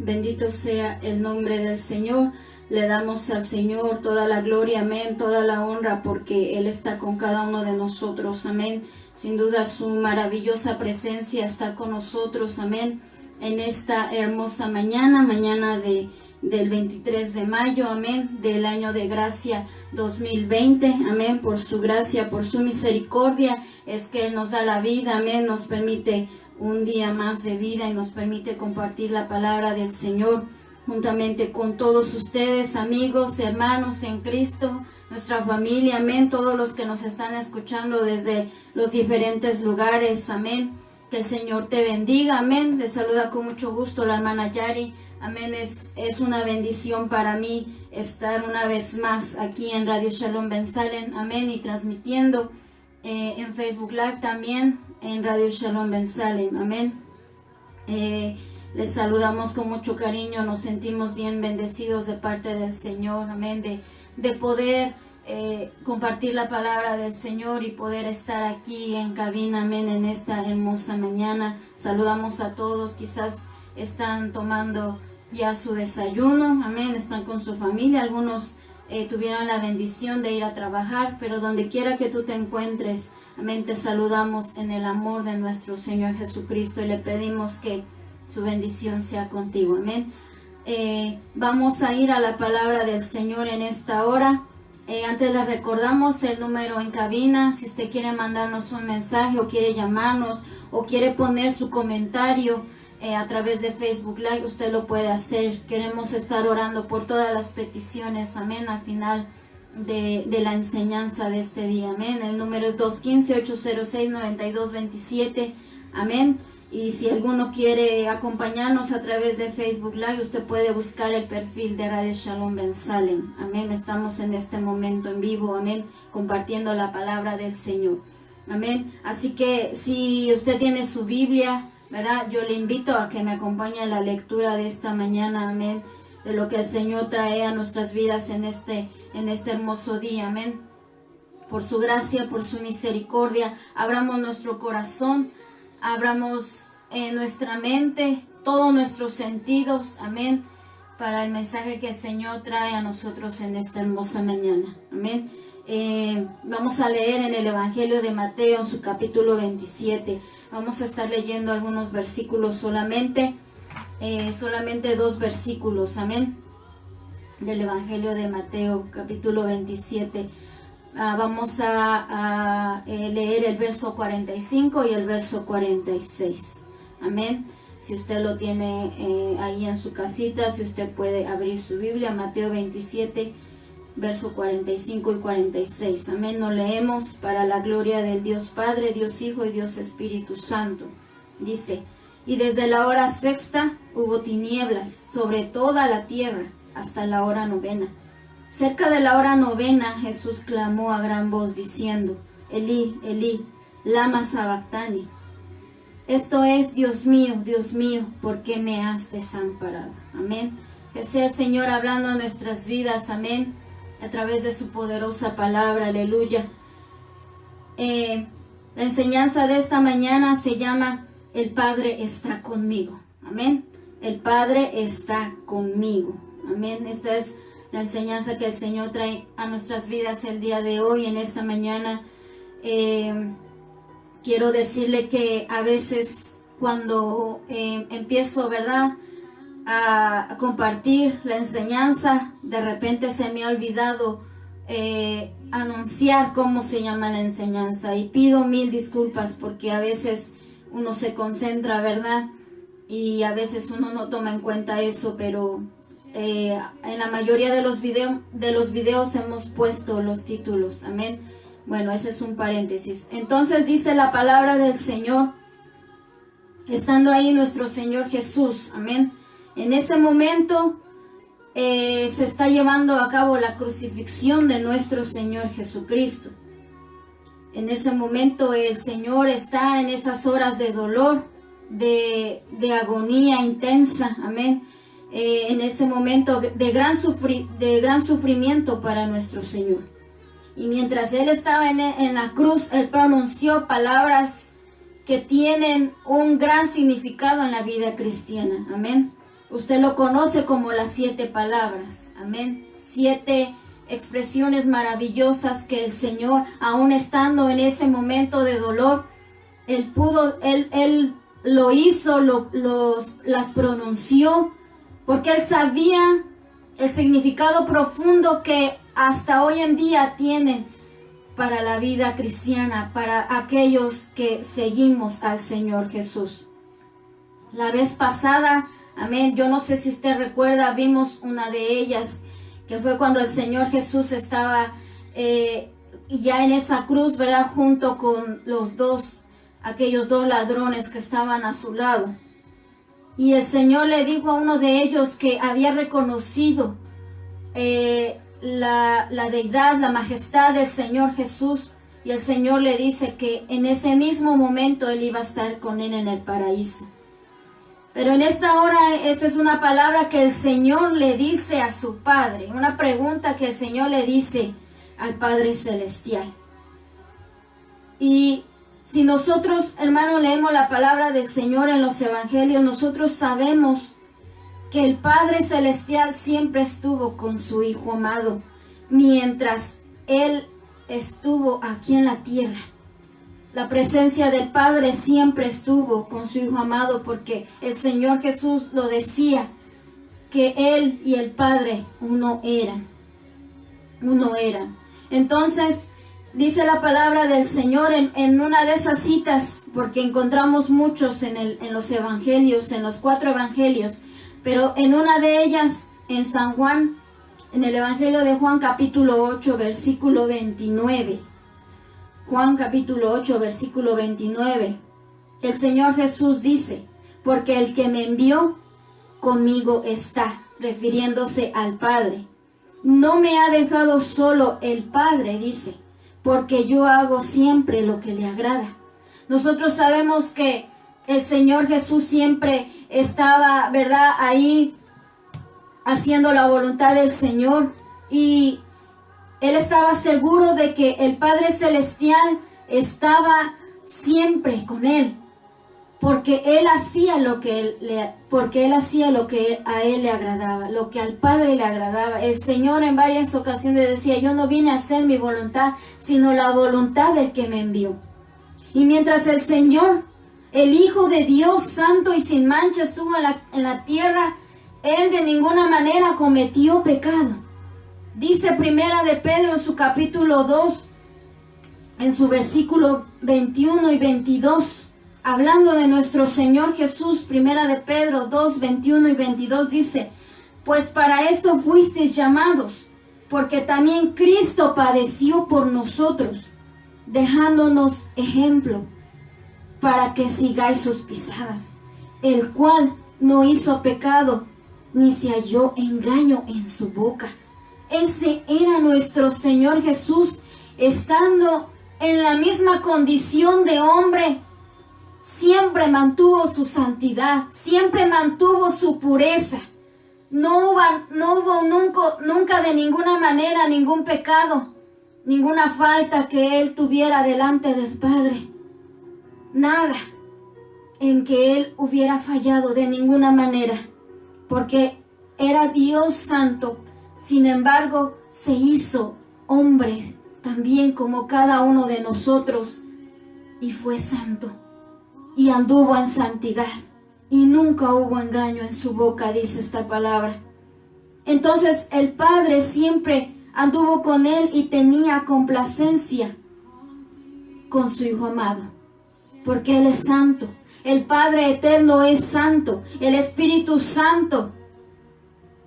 Bendito sea el nombre del Señor. Le damos al Señor toda la gloria, amén, toda la honra, porque Él está con cada uno de nosotros, amén. Sin duda su maravillosa presencia está con nosotros, amén, en esta hermosa mañana del 23 de mayo, amén, del año de gracia 2020, amén. Por su gracia, por su misericordia, es que Él nos da la vida, amén, nos permite un día más de vida y nos permite compartir la palabra del Señor juntamente con todos ustedes, amigos, hermanos en Cristo, nuestra familia, amén, todos los que nos están escuchando desde los diferentes lugares, amén. Que el Señor te bendiga, amén. Te saluda con mucho gusto la hermana Yari, amén. Es una bendición para mí estar una vez más aquí en Radio Shalom Ben Salem, amén, y transmitiendo en Facebook Live también en Radio Shalom Ben Salem, amén. Les saludamos con mucho cariño, nos sentimos bien bendecidos de parte del Señor, amén, de poder compartir la palabra del Señor y poder estar aquí en cabina, amén, en esta hermosa mañana. Saludamos a todos, quizás están tomando ya su desayuno, amén, están con su familia, algunos tuvieron la bendición de ir a trabajar, pero donde quiera que tú te encuentres, amén, te saludamos en el amor de nuestro Señor Jesucristo y le pedimos que su bendición sea contigo, amén. Vamos a ir a la palabra del Señor en esta hora. Antes les recordamos el número en cabina, si usted quiere mandarnos un mensaje o quiere llamarnos o quiere poner su comentario a través de Facebook Live, usted lo puede hacer. Queremos estar orando por todas las peticiones, amén, al final de la enseñanza de este día, amén. El número es 215-806-9227, amén. Y si alguno quiere acompañarnos a través de Facebook Live, usted puede buscar el perfil de Radio Shalom Ben Salem, amén. Estamos en este momento en vivo, amén, compartiendo la palabra del Señor, amén. Así que si usted tiene su Biblia, ¿verdad? Yo le invito a que me acompañe a la lectura de esta mañana, amén, de lo que el Señor trae a nuestras vidas en este hermoso día, amén. Por su gracia, por su misericordia, abramos nuestro corazón, abramos nuestra mente, todos nuestros sentidos, amén, para el mensaje que el Señor trae a nosotros en esta hermosa mañana, amén. Vamos a leer en el Evangelio de Mateo, en su capítulo 27. Vamos a estar leyendo algunos versículos solamente 2 versículos, amén, del Evangelio de Mateo, capítulo 27. Vamos a leer el verso 45 y el verso 46, amén. Si usted lo tiene ahí en su casita, si usted puede abrir su Biblia, Mateo 27, verso 45 y 46, amén. Nos leemos para la gloria del Dios Padre, Dios Hijo y Dios Espíritu Santo. Dice: y desde la hora sexta hubo tinieblas sobre toda la tierra hasta la hora novena. Cerca de la hora novena, Jesús clamó a gran voz diciendo: Elí, Elí, lama sabactani. Esto es: Dios mío, ¿por qué me has desamparado? Amén. Que sea el Señor hablando en nuestras vidas, amén, a través de su poderosa palabra, aleluya. La enseñanza de esta mañana se llama: El Padre está conmigo, amén. El Padre está conmigo, amén. Esta es la enseñanza que el Señor trae a nuestras vidas el día de hoy, en esta mañana. Quiero decirle que a veces cuando empiezo, ¿verdad?, a compartir la enseñanza, de repente se me ha olvidado anunciar cómo se llama la enseñanza, y pido mil disculpas porque a veces uno se concentra, ¿verdad?, y a veces uno no toma en cuenta eso, pero en la mayoría de los videos hemos puesto los títulos, amén. Bueno, ese es un paréntesis. Entonces dice la palabra del Señor, estando ahí nuestro Señor Jesús, amén. En ese momento se está llevando a cabo la crucifixión de nuestro Señor Jesucristo. En ese momento el Señor está en esas horas de dolor, de agonía intensa, amén. En ese momento de gran sufrimiento para nuestro Señor. Y mientras Él estaba en la cruz, Él pronunció palabras que tienen un gran significado en la vida cristiana, amén. Usted lo conoce como las 7 palabras. Amén. 7 expresiones maravillosas que el Señor, aún estando en ese momento de dolor, Él lo hizo, las pronunció, porque Él sabía el significado profundo que hasta hoy en día tienen para la vida cristiana, para aquellos que seguimos al Señor Jesús. La vez pasada, amén, yo no sé si usted recuerda, vimos una de ellas, que fue cuando el Señor Jesús estaba ya en esa cruz, ¿verdad? Junto con aquellos dos ladrones que estaban a su lado. Y el Señor le dijo a uno de ellos que había reconocido la deidad, la majestad del Señor Jesús. Y el Señor le dice que en ese mismo momento Él iba a estar con él en el paraíso. Pero en esta hora, esta es una palabra que el Señor le dice a su Padre, una pregunta que el Señor le dice al Padre Celestial. Y si nosotros, hermanos, leemos la palabra del Señor en los evangelios, nosotros sabemos que el Padre Celestial siempre estuvo con su Hijo amado, mientras Él estuvo aquí en la tierra. La presencia del Padre siempre estuvo con su Hijo amado, porque el Señor Jesús lo decía, que Él y el Padre uno eran. Entonces, dice la palabra del Señor en una de esas citas, porque encontramos muchos en los evangelios, en los 4 evangelios, pero en una de ellas, en San Juan, en el evangelio de Juan capítulo 8, versículo 29. Juan capítulo 8, versículo 29. El Señor Jesús dice, porque el que me envió conmigo está, refiriéndose al Padre. No me ha dejado solo el Padre, dice, porque yo hago siempre lo que le agrada. Nosotros sabemos que el Señor Jesús siempre estaba, ¿verdad?, ahí haciendo la voluntad del Señor, y Él estaba seguro de que el Padre Celestial estaba siempre con Él, porque Él hacía lo que a Él le agradaba, lo que al Padre le agradaba. El Señor en varias ocasiones decía, yo no vine a hacer mi voluntad, sino la voluntad del que me envió. Y mientras el Señor, el Hijo de Dios santo y sin mancha, estuvo en la tierra, Él de ninguna manera cometió pecado. Dice Primera de Pedro en su capítulo 2, en su versículo 21 y 22, hablando de nuestro Señor Jesús. Primera de Pedro 2, 21 y 22 dice, pues para esto fuisteis llamados, porque también Cristo padeció por nosotros, dejándonos ejemplo, para que sigáis sus pisadas, el cual no hizo pecado, ni se halló engaño en su boca. Ese era nuestro Señor Jesús, estando en la misma condición de hombre, siempre mantuvo su santidad, siempre mantuvo su pureza. No hubo nunca de ninguna manera ningún pecado, ninguna falta que Él tuviera delante del Padre. Nada en que Él hubiera fallado de ninguna manera, porque era Dios santo. Sin embargo, se hizo hombre también como cada uno de nosotros, y fue santo, y anduvo en santidad, y nunca hubo engaño en su boca, dice esta palabra. Entonces el Padre siempre anduvo con Él y tenía complacencia con su Hijo amado, porque Él es santo. El Padre eterno es santo, el Espíritu Santo.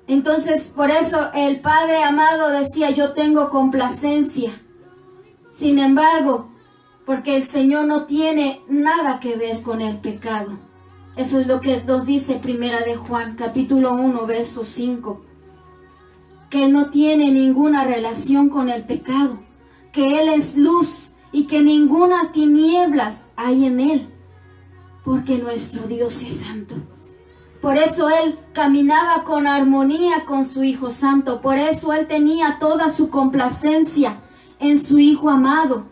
Entonces, por eso el Padre amado decía, yo tengo complacencia. Sin embargo, porque el Señor no tiene nada que ver con el pecado. Eso es lo que nos dice Primera de Juan, capítulo 1, verso 5. Que Él no tiene ninguna relación con el pecado, que Él es luz y que ninguna tinieblas hay en Él, porque nuestro Dios es santo. Por eso Él caminaba con armonía con su Hijo Santo. Por eso Él tenía toda su complacencia en su Hijo amado.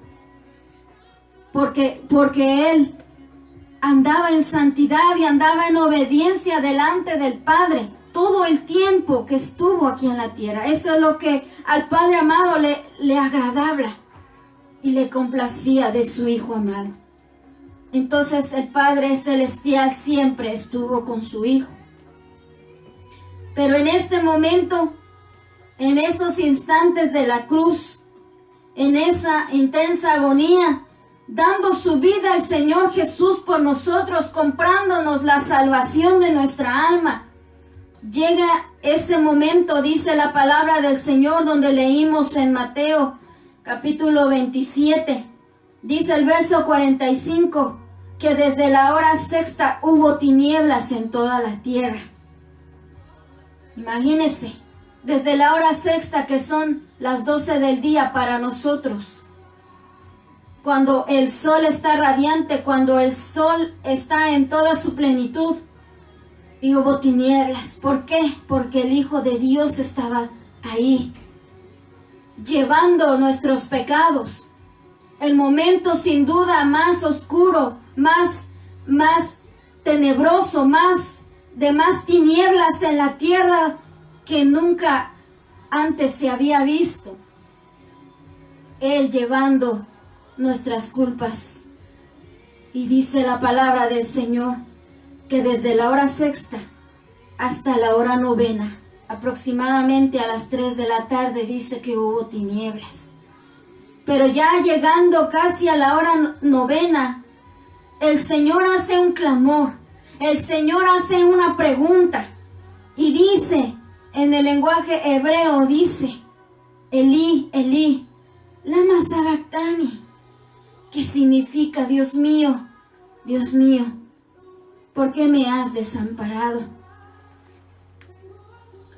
Porque Él andaba en santidad y andaba en obediencia delante del Padre todo el tiempo que estuvo aquí en la tierra. Eso es lo que al Padre amado le agradaba y le complacía de su Hijo amado. Entonces el Padre Celestial siempre estuvo con su Hijo. Pero en este momento, en esos instantes de la cruz, en esa intensa agonía, dando su vida el Señor Jesús por nosotros, comprándonos la salvación de nuestra alma, llega ese momento, dice la palabra del Señor, donde leímos en Mateo capítulo 27, dice el verso 45, que desde la hora sexta hubo tinieblas en toda la tierra. Imagínense, desde la hora sexta, que son las 12 del día para nosotros, cuando el sol está radiante, cuando el sol está en toda su plenitud, y hubo tinieblas. ¿Por qué? Porque el Hijo de Dios estaba ahí, llevando nuestros pecados. El momento sin duda más oscuro, más tenebroso, de más tinieblas en la tierra que nunca antes se había visto. Él llevando nuestras culpas. Y dice la palabra del Señor que desde la hora sexta hasta la hora novena, aproximadamente a las 3 de la tarde, dice que hubo tinieblas. Pero ya llegando casi a la hora novena, el Señor hace un clamor, el Señor hace una pregunta y dice, en el lenguaje hebreo dice, Elí, Elí, lama sabactani, que significa, Dios mío, ¿por qué me has desamparado?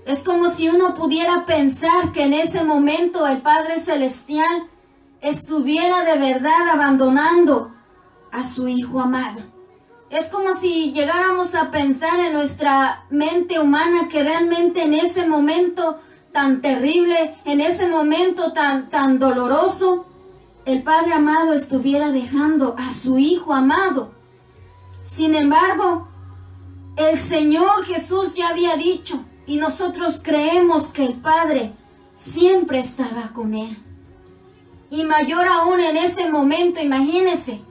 Es como si uno pudiera pensar que en ese momento el Padre Celestial estuviera de verdad abandonando a su Hijo amado. Es como si llegáramos a pensar en nuestra mente humana que realmente en ese momento tan terrible, en ese momento tan doloroso, el Padre amado estuviera dejando a su Hijo amado. Sin embargo, el Señor Jesús ya había dicho, y nosotros creemos que el Padre siempre estaba con Él. Y mayor aún en ese momento, imagínense,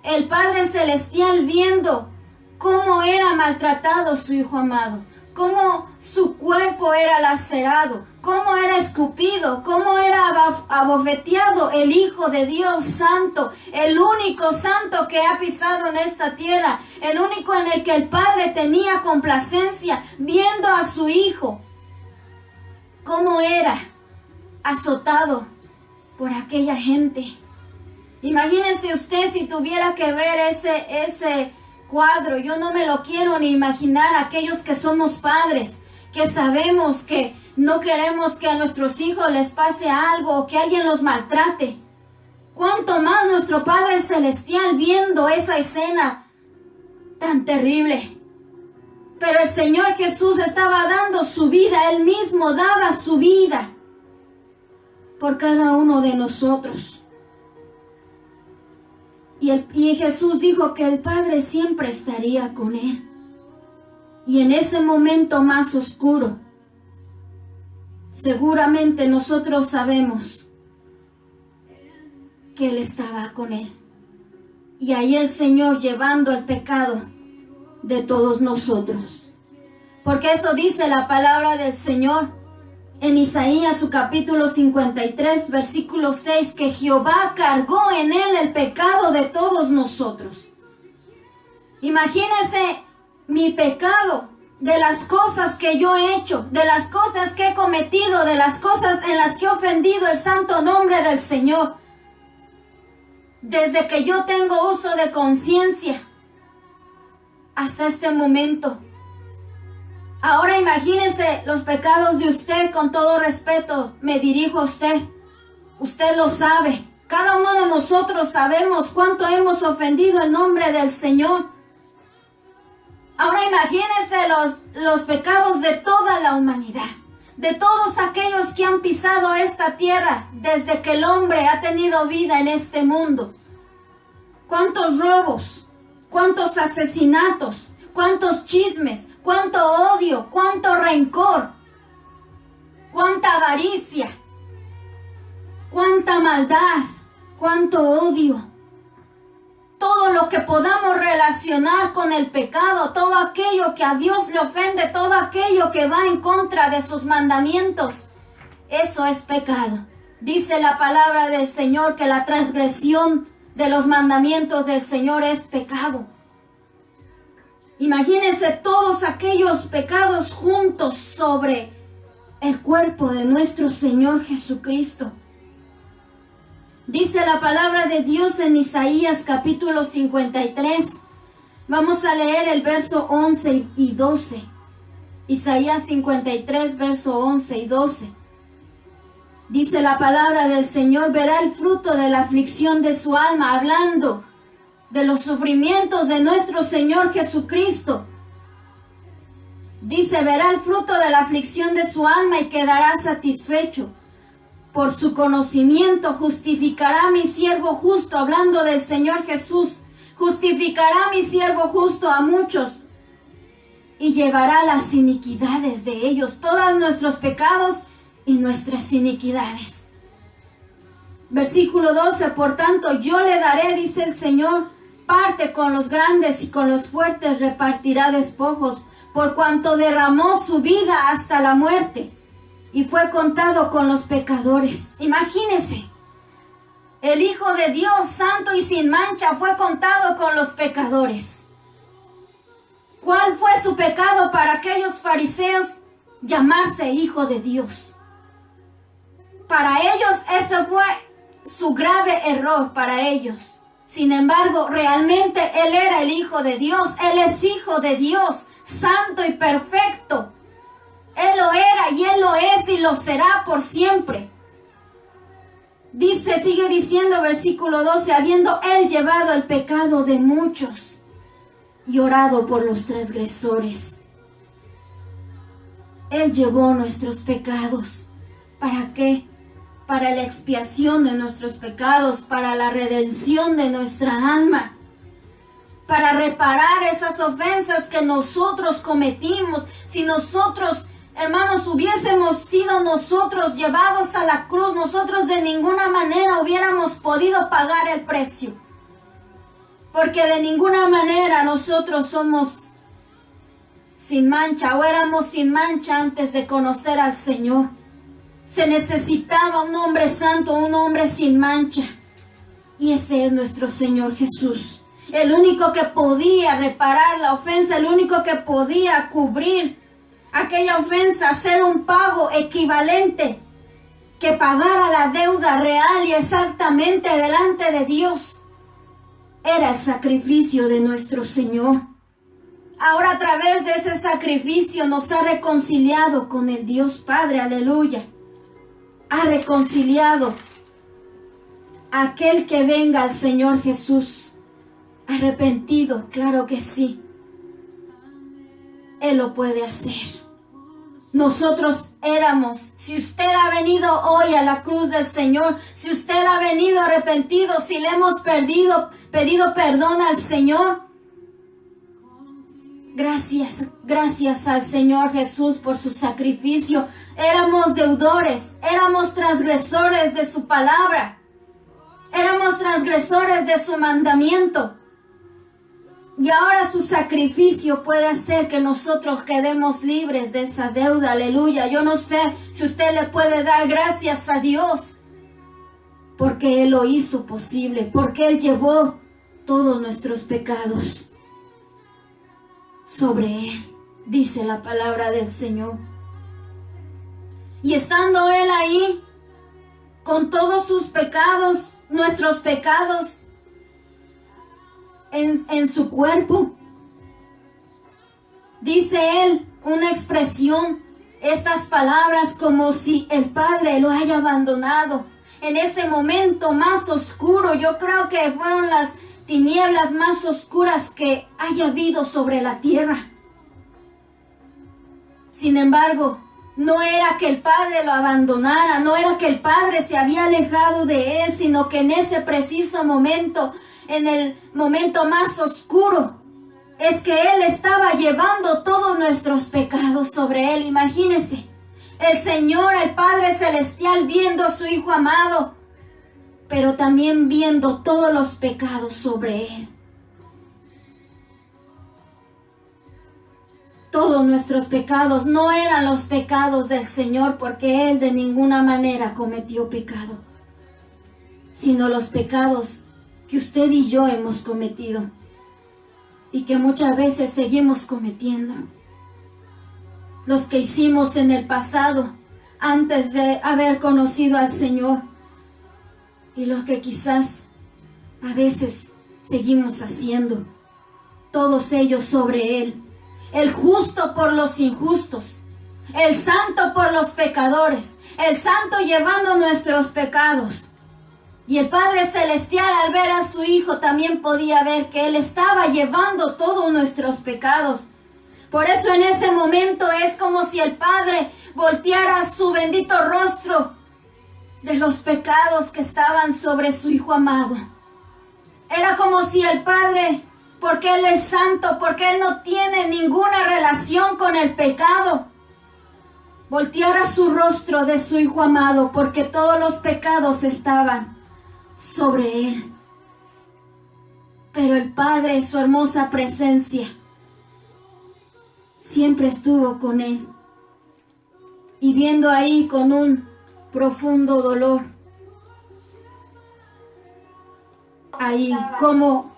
el Padre Celestial viendo cómo era maltratado su Hijo amado, cómo su cuerpo era lacerado, cómo era escupido, cómo era abofeteado el Hijo de Dios Santo, el único santo que ha pisado en esta tierra, el único en el que el Padre tenía complacencia, viendo a su Hijo, cómo era azotado por aquella gente. Imagínese usted si tuviera que ver ese cuadro. Yo no me lo quiero ni imaginar. Aquellos que somos padres, que sabemos que no queremos que a nuestros hijos les pase algo o que alguien los maltrate. Cuánto más nuestro Padre Celestial viendo esa escena tan terrible. Pero el Señor Jesús estaba dando su vida. Él mismo daba su vida por cada uno de nosotros. Y Jesús dijo que el Padre siempre estaría con Él. Y en ese momento más oscuro, seguramente nosotros sabemos que Él estaba con Él. Y ahí el Señor llevando el pecado de todos nosotros. Porque eso dice la palabra del Señor en Isaías su capítulo 53, versículo 6, que Jehová cargó en Él el pecado de todos nosotros. Imagínense mi pecado, de las cosas que yo he hecho, de las cosas que he cometido, de las cosas en las que he ofendido el santo nombre del Señor. Desde que yo tengo uso de conciencia hasta este momento. Ahora imagínese los pecados de usted, con todo respeto, me dirijo a usted. Usted lo sabe. Cada uno de nosotros sabemos cuánto hemos ofendido el nombre del Señor. Ahora imagínese los pecados de toda la humanidad, de todos aquellos que han pisado esta tierra desde que el hombre ha tenido vida en este mundo. ¿Cuántos robos? cuántos asesinatos, cuántos chismes, cuánto odio, cuánto rencor, cuánta avaricia, cuánta maldad, cuánto odio. Todo lo que podamos relacionar con el pecado, todo aquello que a Dios le ofende, todo aquello que va en contra de sus mandamientos, eso es pecado. Dice la palabra del Señor que la transgresión de los mandamientos del Señor es pecado. Imagínense todos aquellos pecados juntos sobre el cuerpo de nuestro Señor Jesucristo. Dice la palabra de Dios en Isaías capítulo 53. Vamos a leer el verso 11 y 12. Isaías 53, verso 11 y 12. Dice la palabra del Señor: verá el fruto de la aflicción de su alma, hablando de los sufrimientos de nuestro Señor Jesucristo. Dice: verá el fruto de la aflicción de su alma y quedará satisfecho. Por su conocimiento justificará a mi siervo justo, hablando del Señor Jesús, justificará a mi siervo justo a muchos y llevará las iniquidades de ellos, todos nuestros pecados y nuestras iniquidades. Versículo 12, por tanto yo le daré, dice el Señor, parte con los grandes y con los fuertes repartirá despojos, por cuanto derramó su vida hasta la muerte. Y fue contado con los pecadores. Imagínense, el Hijo de Dios, santo y sin mancha, fue contado con los pecadores. ¿Cuál fue su pecado para aquellos fariseos? Llamarse Hijo de Dios. Para ellos ese fue su grave error, para ellos. Sin embargo, realmente Él era el Hijo de Dios. Él es Hijo de Dios, santo y perfecto. Él lo era y Él lo es y lo será por siempre. Dice, sigue diciendo versículo 12, habiendo Él llevado el pecado de muchos y orado por los transgresores. Él llevó nuestros pecados. ¿Para qué? Para la expiación de nuestros pecados, para la redención de nuestra alma, para reparar esas ofensas que nosotros cometimos. Si nosotros, hermanos, hubiésemos sido nosotros llevados a la cruz, nosotros de ninguna manera hubiéramos podido pagar el precio. Porque de ninguna manera nosotros somos sin mancha o éramos sin mancha antes de conocer al Señor. Se necesitaba un hombre santo, un hombre sin mancha. Y ese es nuestro Señor Jesús. El único que podía reparar la ofensa, el único que podía cubrir aquella ofensa, hacer un pago equivalente, que pagara la deuda real y exactamente delante de Dios, era el sacrificio de nuestro Señor. Ahora a través de ese sacrificio nos ha reconciliado con el Dios Padre, aleluya. Ha reconciliado a aquel que venga al Señor Jesús arrepentido, claro que sí. Él lo puede hacer. Nosotros éramos, si usted ha venido hoy a la cruz del Señor, si usted ha venido arrepentido, si le hemos pedido perdón al Señor, gracias al Señor Jesús por su sacrificio. Éramos deudores, éramos transgresores de su palabra, éramos transgresores de su mandamiento. Y ahora su sacrificio puede hacer que nosotros quedemos libres de esa deuda, aleluya. Yo no sé si usted le puede dar gracias a Dios, porque Él lo hizo posible, porque Él llevó todos nuestros pecados sobre Él, dice la palabra del Señor. Y estando Él ahí, con todos sus pecados, nuestros pecados, en su cuerpo, dice Él una expresión, estas palabras, como si el Padre lo haya abandonado. En ese momento más oscuro, yo creo que fueron las tinieblas más oscuras que haya habido sobre la tierra. Sin embargo, no era que el Padre lo abandonara, no era que el Padre se había alejado de Él, sino que en ese preciso momento en el momento más oscuro, es que Él estaba llevando todos nuestros pecados sobre Él. Imagínense, el Señor, el Padre Celestial, viendo a su Hijo amado, pero también viendo todos los pecados sobre Él. Todos nuestros pecados no eran los pecados del Señor, porque Él de ninguna manera cometió pecado, sino los pecados que usted y yo hemos cometido y que muchas veces seguimos cometiendo. Los que hicimos en el pasado antes de haber conocido al Señor, y los que quizás a veces seguimos haciendo, todos ellos sobre Él. El justo por los injustos, el santo por los pecadores, el santo llevando nuestros pecados. Y el Padre Celestial, al ver a su Hijo, también podía ver que Él estaba llevando todos nuestros pecados. Por eso en ese momento es como si el Padre volteara su bendito rostro de los pecados que estaban sobre su Hijo amado. Era como si el Padre, porque Él es santo, porque Él no tiene ninguna relación con el pecado, volteara su rostro de su Hijo amado, porque todos los pecados estaban sobre Él. Pero el Padre, su hermosa presencia, siempre estuvo con Él. Y viendo ahí con un profundo dolor, ahí como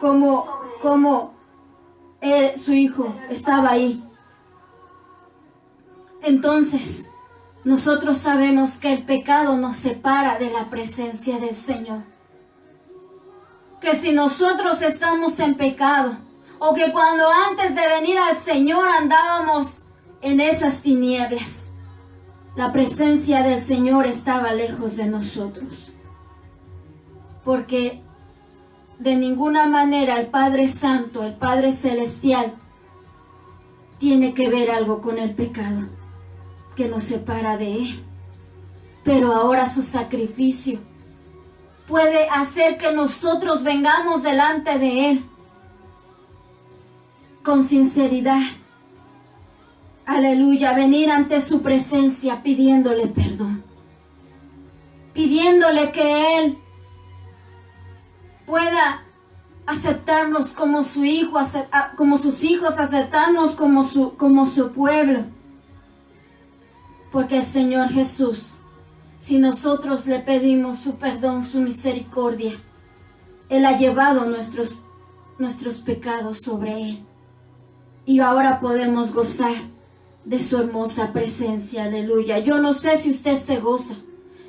su Hijo estaba ahí. Entonces, nosotros sabemos que el pecado nos separa de la presencia del Señor. Que si nosotros estamos en pecado, o que cuando antes de venir al Señor andábamos en esas tinieblas, la presencia del Señor estaba lejos de nosotros. Porque de ninguna manera el Padre Santo, el Padre Celestial, tiene que ver algo con el pecado que nos separa de Él. Pero ahora su sacrificio puede hacer que nosotros vengamos delante de Él con sinceridad. Aleluya, venir ante su presencia pidiéndole perdón, pidiéndole que Él pueda aceptarnos como su hijo, como sus hijos, aceptarnos como su pueblo. Porque el Señor Jesús, si nosotros le pedimos su perdón, su misericordia, Él ha llevado nuestros pecados sobre Él. Y ahora podemos gozar de su hermosa presencia. Aleluya. Yo no sé si usted se goza.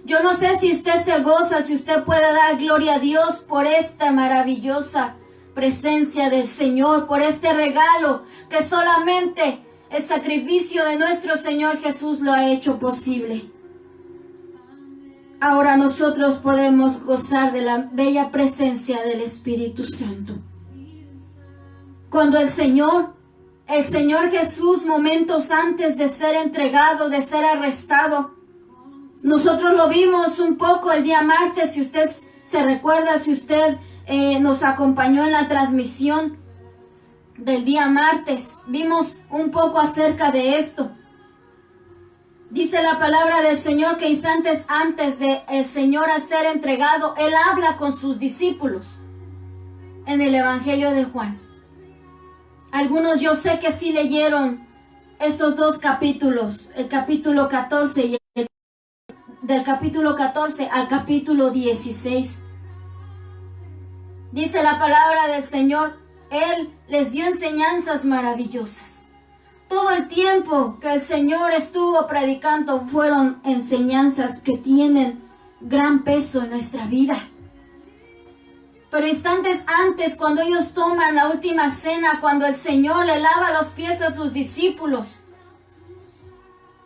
Yo no sé si usted se goza, si usted puede dar gloria a Dios por esta maravillosa presencia del Señor, por este regalo que solamente el sacrificio de nuestro Señor Jesús lo ha hecho posible. Ahora nosotros podemos gozar de la bella presencia del Espíritu Santo. Cuando el Señor Jesús, momentos antes de ser entregado, de ser arrestado, nosotros lo vimos un poco el día martes, si usted se recuerda, si usted nos acompañó en la transmisión del día martes, vimos un poco acerca de esto. Dice la palabra del Señor que instantes antes de el Señor a ser entregado, Él habla con sus discípulos en el Evangelio de Juan. Algunos yo sé que sí leyeron estos dos capítulos, el capítulo 14 y del capítulo 14 al capítulo 16. Dice la palabra del Señor, Él les dio enseñanzas maravillosas. Todo el tiempo que el Señor estuvo predicando fueron enseñanzas que tienen gran peso en nuestra vida. Pero instantes antes, cuando ellos toman la última cena, cuando el Señor le lava los pies a sus discípulos,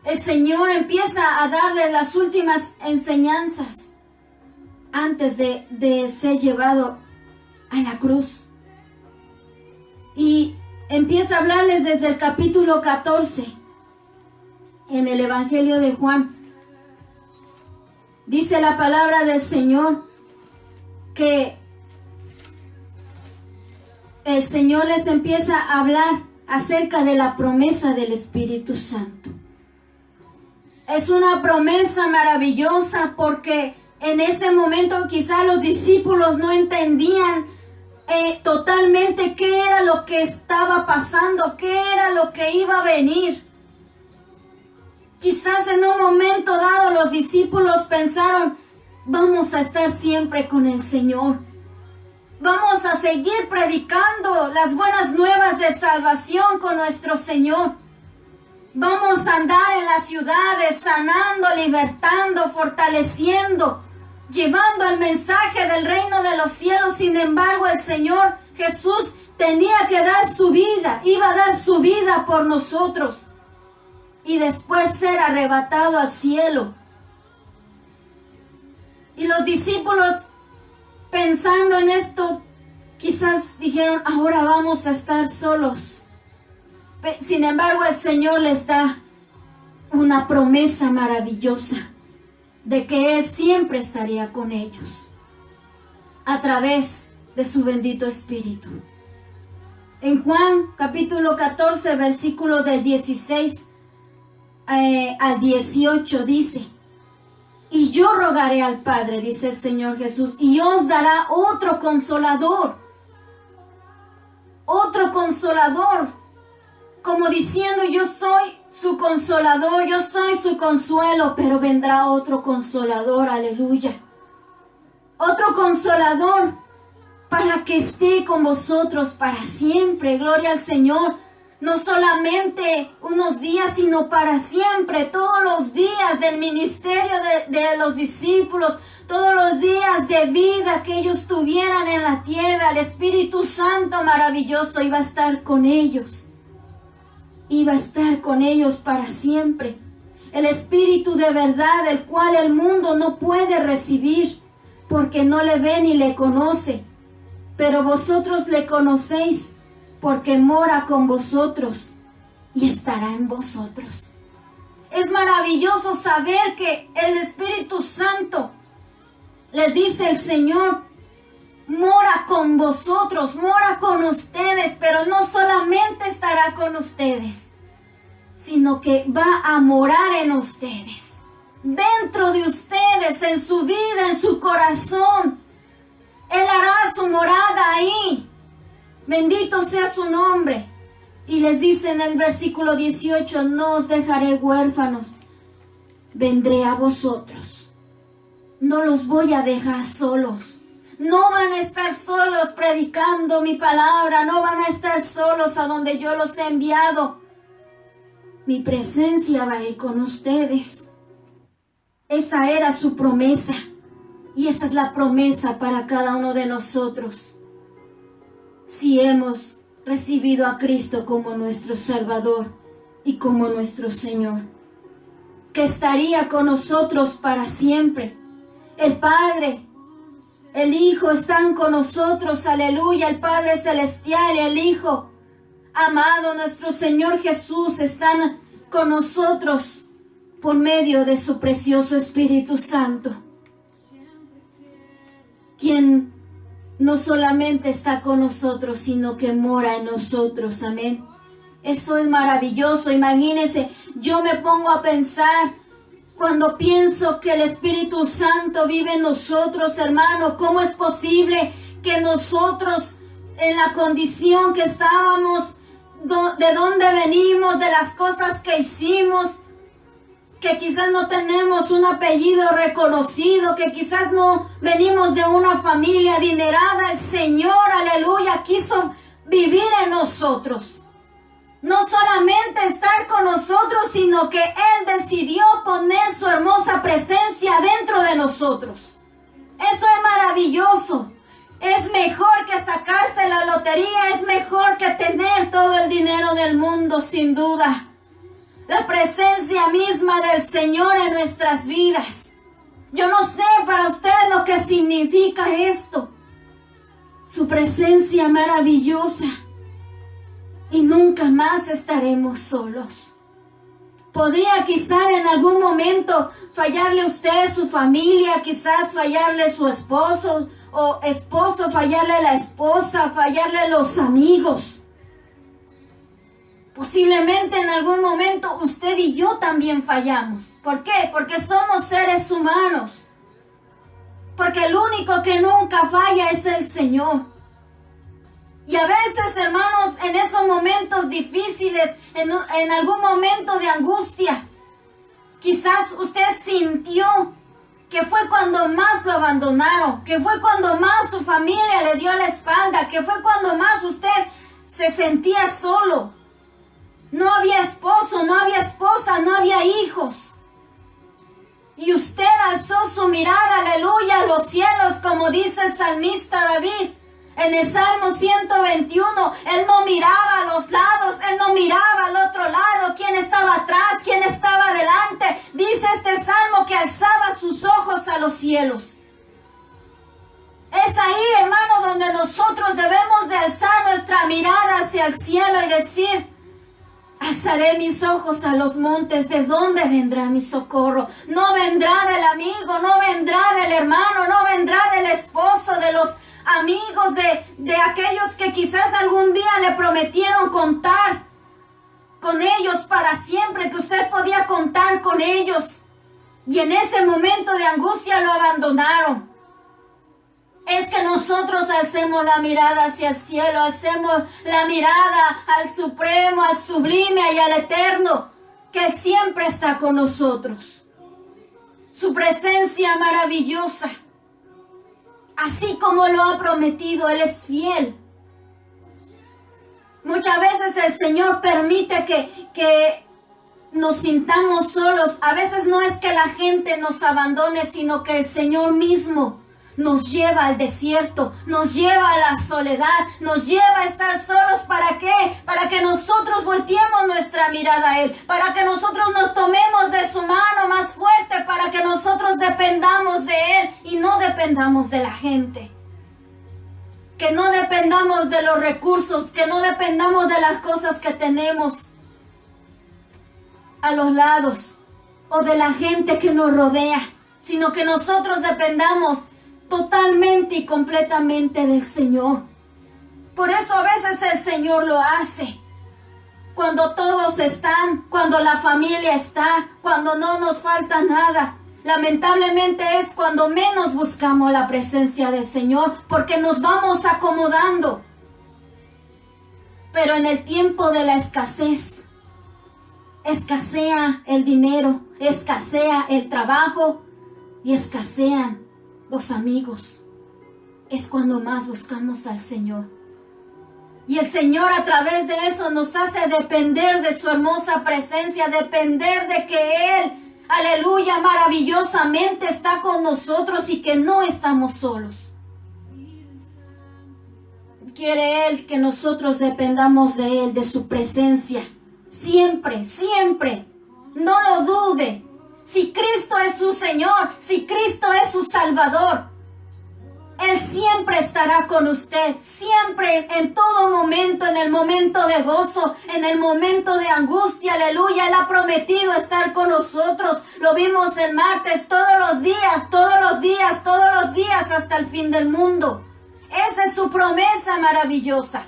el Señor empieza a darles las últimas enseñanzas antes de ser llevado a la cruz. Y empieza a hablarles desde el capítulo 14 en el Evangelio de Juan. Dice la palabra del Señor que el Señor les empieza a hablar acerca de la promesa del Espíritu Santo. Es una promesa maravillosa porque en ese momento quizá los discípulos no entendían totalmente qué era lo que estaba pasando, qué era lo que iba a venir. Quizás en un momento dado los discípulos pensaron, vamos a estar siempre con el Señor. Vamos a seguir predicando las buenas nuevas de salvación con nuestro Señor. Vamos a andar en las ciudades sanando, libertando, fortaleciendo, llevando el mensaje del reino de los cielos. Sin embargo, el Señor Jesús tenía que dar su vida, iba a dar su vida por nosotros y después ser arrebatado al cielo. Y los discípulos, pensando en esto, quizás dijeron, ahora vamos a estar solos. Sin embargo, el Señor les da una promesa maravillosa de que Él siempre estaría con ellos a través de su bendito Espíritu. En Juan capítulo 14, versículo del 16 al 18 dice, y yo rogaré al Padre, dice el Señor Jesús, y os dará otro consolador, como diciendo, yo soy su consolador, yo soy su consuelo, pero vendrá otro consolador, aleluya. Otro consolador para que esté con vosotros para siempre, gloria al Señor. No solamente unos días, sino para siempre, todos los días del ministerio de los discípulos, todos los días de vida que ellos tuvieran en la tierra. El Espíritu Santo maravilloso iba a estar con ellos. Iba a estar con ellos para siempre. El Espíritu de verdad, el cual el mundo no puede recibir, porque no le ve ni le conoce. Pero vosotros le conocéis, porque mora con vosotros y estará en vosotros. Es maravilloso saber que el Espíritu Santo, les dice el Señor, mora con vosotros, mora con ustedes, pero no solamente estará con ustedes, sino que va a morar en ustedes, dentro de ustedes, en su vida, en su corazón. Él hará su morada ahí. Bendito sea su nombre. Y les dice en el versículo 18, no os dejaré huérfanos, vendré a vosotros. No los voy a dejar solos. No van a estar solos predicando mi palabra, no van a estar solos a donde yo los he enviado. Mi presencia va a ir con ustedes. Esa era su promesa. Y esa es la promesa para cada uno de nosotros. Si hemos recibido a Cristo como nuestro Salvador y como nuestro Señor, que estaría con nosotros para siempre. El Padre, el Hijo están con nosotros, aleluya. El Padre Celestial y el Hijo amado, nuestro Señor Jesús, están con nosotros por medio de su precioso Espíritu Santo, quien no solamente está con nosotros, sino que mora en nosotros. Amén. Eso es maravilloso. Imagínense, yo me pongo a pensar, cuando pienso que el Espíritu Santo vive en nosotros, hermano, ¿cómo es posible que nosotros, en la condición que estábamos, de dónde venimos, de las cosas que hicimos, que quizás no tenemos un apellido reconocido, que quizás no venimos de una familia adinerada, el Señor, aleluya, quiso vivir en nosotros? No solamente estar con nosotros, sino que Él decidió poner su hermosa presencia dentro de nosotros. Eso es maravilloso. Es mejor que sacarse la lotería, es mejor que tener todo el dinero del mundo, sin duda. La presencia misma del Señor en nuestras vidas. Yo no sé para ustedes lo que significa esto. Su presencia maravillosa. Y nunca más estaremos solos. Podría quizás en algún momento fallarle a usted, su familia, quizás fallarle su esposo o esposo, fallarle a la esposa, fallarle a los amigos. Posiblemente en algún momento usted y yo también fallamos. ¿Por qué? Porque somos seres humanos. Porque el único que nunca falla es el Señor. Y a veces, hermanos, en esos momentos difíciles, en algún momento de angustia, quizás usted sintió que fue cuando más lo abandonaron, que fue cuando más su familia le dio la espalda, que fue cuando más usted se sentía solo. No había esposo, no había esposa, no había hijos. Y usted alzó su mirada, aleluya, a los cielos, como dice el salmista David. En el Salmo 121, él no miraba a los lados, él no miraba al otro lado, quién estaba atrás, quién estaba adelante. Dice este Salmo que alzaba sus ojos a los cielos. Es ahí, hermano, donde nosotros debemos de alzar nuestra mirada hacia el cielo y decir: alzaré mis ojos a los montes, ¿de dónde vendrá mi socorro? No vendrá del amigo, no vendrá del hermano, no vendrá del esposo, de los amigos, de aquellos que quizás algún día le prometieron contar con ellos para siempre, que usted podía contar con ellos, y en ese momento de angustia lo abandonaron. Es que nosotros alcemos la mirada hacia el cielo, alcemos la mirada al Supremo, al Sublime y al Eterno, que siempre está con nosotros. Su presencia maravillosa. Así como lo ha prometido, Él es fiel. Muchas veces el Señor permite que nos sintamos solos. A veces no es que la gente nos abandone, sino que el Señor mismo nos lleva al desierto, nos lleva a la soledad, nos lleva a estar solos. ¿Para qué? Para que nosotros volteemos nuestra mirada a Él, para que nosotros nos tomemos de su mano más fuerte, para que nosotros dependamos de Él y no dependamos de la gente. Que no dependamos de los recursos, que no dependamos de las cosas que tenemos a los lados o de la gente que nos rodea, sino que nosotros dependamos totalmente y completamente del Señor. Por eso a veces el Señor lo hace. Cuando todos están, cuando la familia está, cuando no nos falta nada. Lamentablemente es cuando menos buscamos la presencia del Señor, porque nos vamos acomodando. Pero en el tiempo de la escasez, escasea el dinero, escasea el trabajo y escasean los amigos. Es cuando más buscamos al Señor. Y el Señor a través de eso nos hace depender de su hermosa presencia, depender de que Él, aleluya, maravillosamente está con nosotros y que no estamos solos. Quiere Él que nosotros dependamos de Él, de su presencia. Siempre, siempre. No lo dude. Si Cristo es su Señor, si Cristo es su Salvador, Él siempre estará con usted, siempre, en todo momento, en el momento de gozo, en el momento de angustia, aleluya. Él ha prometido estar con nosotros. Lo vimos el martes, todos los días, todos los días, todos los días, hasta el fin del mundo. Esa es su promesa maravillosa.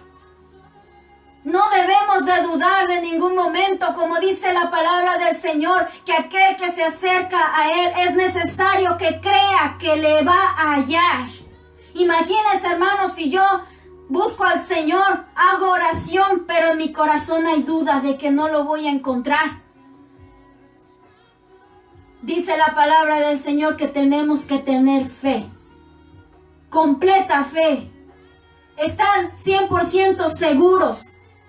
No debemos de dudar de ningún momento, como dice la palabra del Señor, que aquel que se acerca a Él es necesario que crea que le va a hallar. Imagínense, hermanos, si yo busco al Señor, hago oración, pero en mi corazón hay duda de que no lo voy a encontrar. Dice la palabra del Señor que tenemos que tener fe, completa fe, estar 100% seguros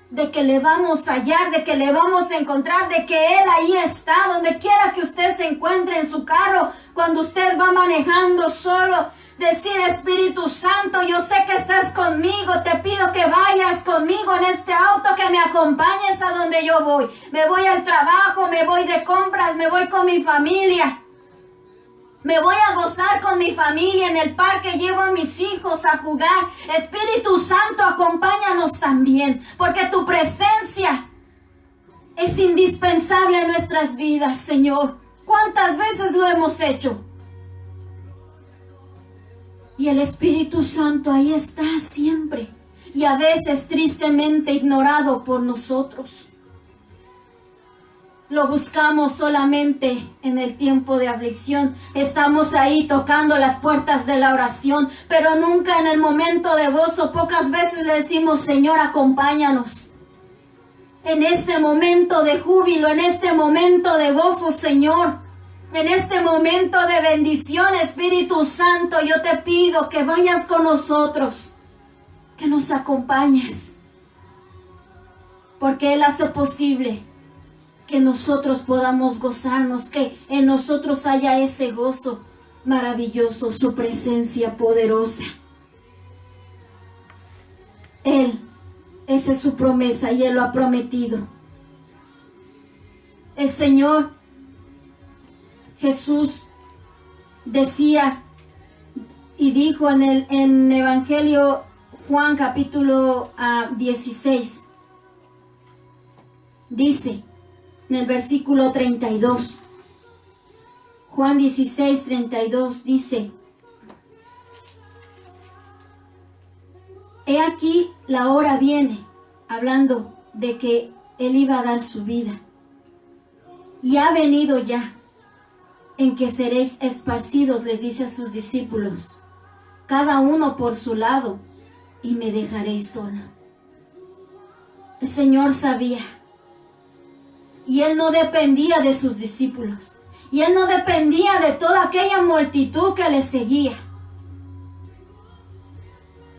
de que le vamos a hallar, de que le vamos a encontrar, de que Él ahí está, donde quiera que usted se encuentre, en su carro, cuando usted va manejando solo. Decir: Espíritu Santo, yo sé que estás conmigo, te pido que vayas conmigo en este auto, que me acompañes a donde yo voy. Me voy al trabajo, me voy de compras, me voy con mi familia. Me voy a gozar con mi familia, en el parque llevo a mis hijos a jugar. Espíritu Santo, acompáñanos también, porque tu presencia es indispensable en nuestras vidas, Señor. ¿Cuántas veces lo hemos hecho? Y el Espíritu Santo ahí está siempre. Y a veces tristemente ignorado por nosotros. Lo buscamos solamente en el tiempo de aflicción. Estamos ahí tocando las puertas de la oración, pero nunca en el momento de gozo. Pocas veces le decimos, Señor, acompáñanos. En este momento de júbilo, en este momento de gozo, Señor. En este momento de bendición, Espíritu Santo, yo te pido que vayas con nosotros, que nos acompañes, porque Él hace posible que nosotros podamos gozarnos, que en nosotros haya ese gozo maravilloso, su presencia poderosa. Él, esa es su promesa y Él lo ha prometido. El Señor Jesús decía y dijo en Evangelio Juan capítulo 16, dice en el versículo 32, Juan 16, 32 dice: he aquí la hora viene, hablando de que Él iba a dar su vida, y ha venido ya, en que seréis esparcidos, les dice a sus discípulos, cada uno por su lado, y me dejaréis sola. El Señor sabía, y Él no dependía de sus discípulos, y Él no dependía de toda aquella multitud que le seguía.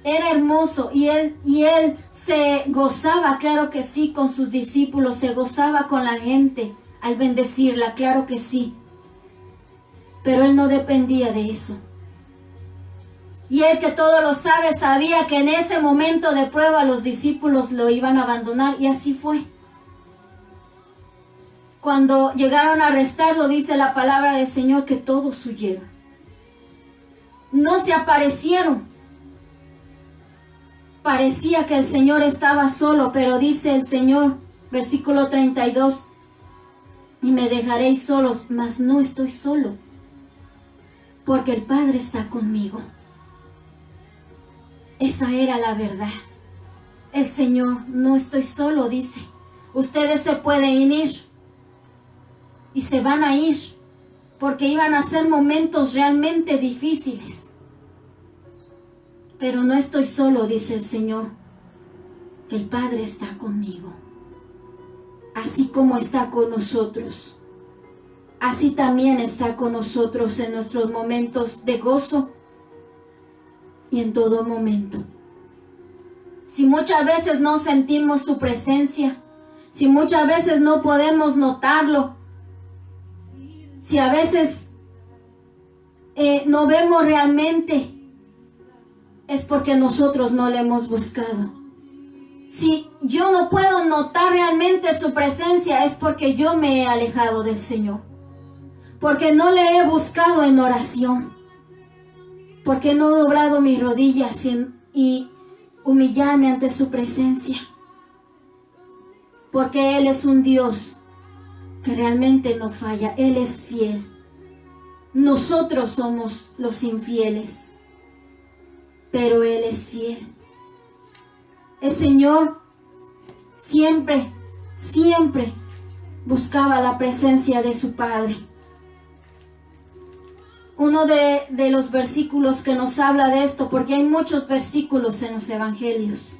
Era hermoso, y él se gozaba, claro que sí, con sus discípulos, se gozaba con la gente al bendecirla, claro que sí. Pero Él no dependía de eso. Y Él, que todo lo sabe, sabía que en ese momento de prueba los discípulos lo iban a abandonar, y así fue. Cuando llegaron a arrestarlo, dice la palabra del Señor que todos huyeron. No se aparecieron. Parecía que el Señor estaba solo, pero dice el Señor, versículo 32, y me dejaréis solos, mas no estoy solo, porque el Padre está conmigo. Esa era la verdad. El Señor, no estoy solo, dice. Ustedes se pueden ir y se van a ir, porque iban a ser momentos realmente difíciles. Pero no estoy solo, dice el Señor. El Padre está conmigo. Así como está con nosotros, así también está con nosotros en nuestros momentos de gozo y en todo momento. Si muchas veces no sentimos su presencia, si muchas veces no podemos notarlo, si a veces no vemos realmente, es porque nosotros no le hemos buscado. Si yo no puedo notar realmente su presencia, es porque yo me he alejado del Señor, porque no le he buscado en oración, porque no he doblado mis rodillas y humillarme ante su presencia, porque Él es un Dios que realmente no falla. Él es fiel. Nosotros somos los infieles, pero Él es fiel. El Señor siempre, siempre buscaba la presencia de su Padre. Uno de los versículos que nos habla de esto, porque hay muchos versículos en los evangelios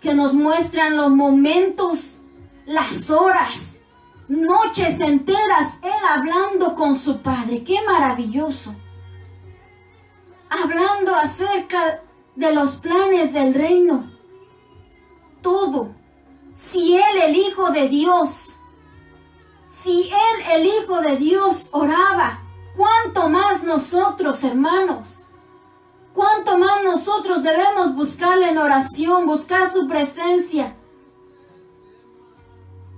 que nos muestran los momentos, las horas, noches enteras, Él hablando con su Padre. ¡Qué maravilloso! Hablando acerca de los planes del reino. Todo. Si Él, el Hijo de Dios, si Él, el Hijo de Dios, oraba, ¿cuánto más nosotros, hermanos? ¿Cuánto más nosotros debemos buscarle en oración, buscar su presencia?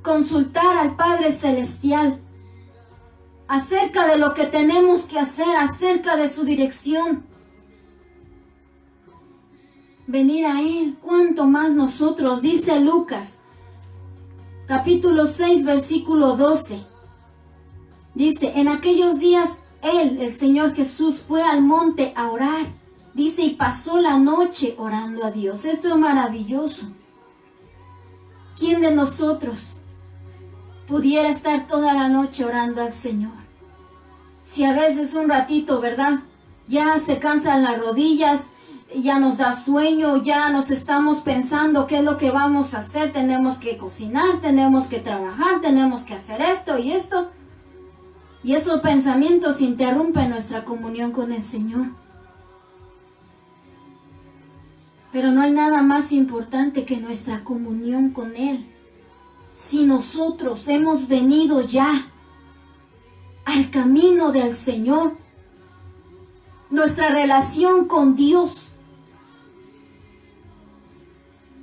Consultar al Padre Celestial acerca de lo que tenemos que hacer, acerca de su dirección. Venir a Él, cuánto más nosotros, dice Lucas, capítulo 6, versículo 12. Dice, en aquellos días Él, el Señor Jesús, fue al monte a orar Dice, y pasó la noche orando a Dios. Esto es maravilloso. ¿Quién de nosotros pudiera estar toda la noche orando al Señor? Si a veces un ratito, ¿verdad? Ya se cansan las rodillas, ya nos da sueño, ya nos estamos pensando qué es lo que vamos a hacer. Tenemos que cocinar, tenemos que trabajar, tenemos que hacer esto y esto. Y esos pensamientos interrumpen nuestra comunión con el Señor. Pero no hay nada más importante que nuestra comunión con Él. Si nosotros hemos venido ya al camino del Señor, nuestra relación con Dios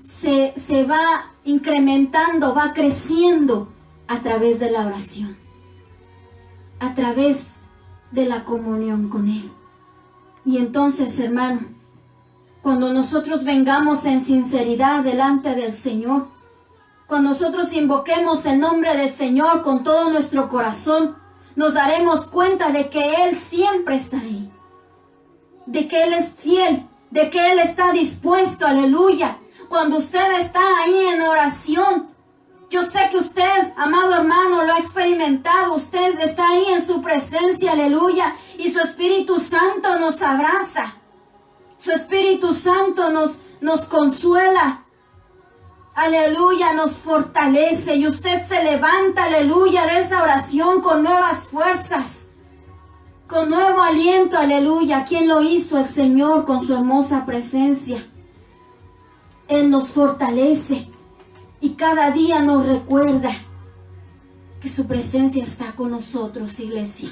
se va incrementando, va creciendo a través de la oración, a través de la comunión con Él. Y entonces, hermano, cuando nosotros vengamos en sinceridad delante del Señor, cuando nosotros invoquemos el nombre del Señor con todo nuestro corazón, nos daremos cuenta de que Él siempre está ahí, de que Él es fiel, de que Él está dispuesto, aleluya. Cuando usted está ahí en oración, yo sé que usted, amado hermano, lo ha experimentado, usted está ahí en su presencia, aleluya, y su Espíritu Santo nos abraza. Su Espíritu Santo nos consuela, aleluya, nos fortalece y usted se levanta, aleluya, de esa oración con nuevas fuerzas, con nuevo aliento, aleluya. ¿Quién lo hizo? El Señor con su hermosa presencia. Él nos fortalece y cada día nos recuerda que su presencia está con nosotros, iglesia,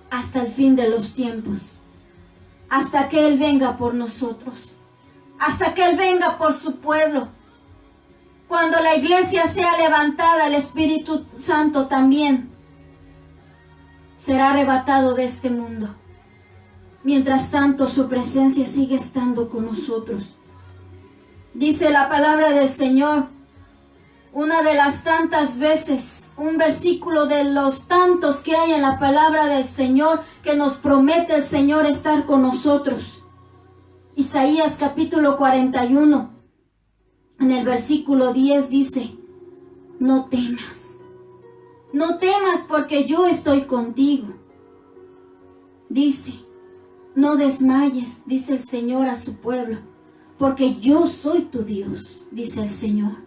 hasta el fin de los tiempos. Hasta que Él venga por nosotros, hasta que Él venga por su pueblo. Cuando la iglesia sea levantada, el Espíritu Santo también será arrebatado de este mundo. Mientras tanto, su presencia sigue estando con nosotros. Dice la palabra del Señor, una de las tantas veces, un versículo de los tantos que hay en la palabra del Señor, que nos promete el Señor estar con nosotros. Isaías capítulo 41, en el versículo 10 dice, no temas porque yo estoy contigo. Dice, no desmayes, dice el Señor a su pueblo, porque yo soy tu Dios, dice el Señor.